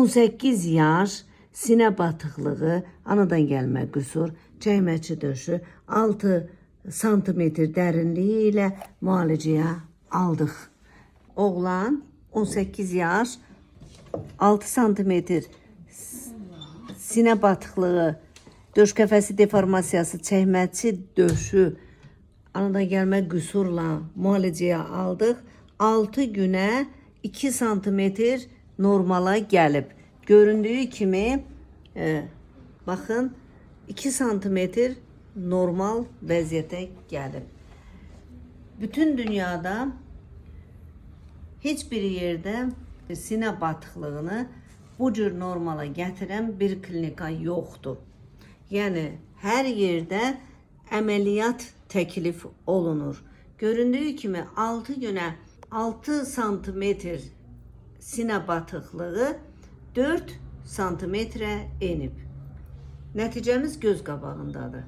18 yaş, sinə batıqlığı, anadan gəlmə qüsur, çəkməçi döşü 6 santimetr dərinliyi ilə müalicəyə aldıq. Oğlan 18 yaş, 6 santimetr sinə batıqlığı, döş qəfəsi deformasiyası, çəkməçi döşü, anadan gəlmə qüsurla müalicəyə aldıq. 6 günə 2 santimetr normala gəlib. Göründüyü kimi, baxın, 2 santimetr normal vəziyyətə gəlib. Bütün dünyada heç bir yerdə sinə batıqlığını bu cür normala gətirən bir klinika yoxdur. Yəni, hər yerdə əməliyyat təklif olunur. Göründüyü kimi 6 günə 6 santimetr sinə batıqlığı 4 santimetrə enib. Nəticəmiz göz qabağındadır.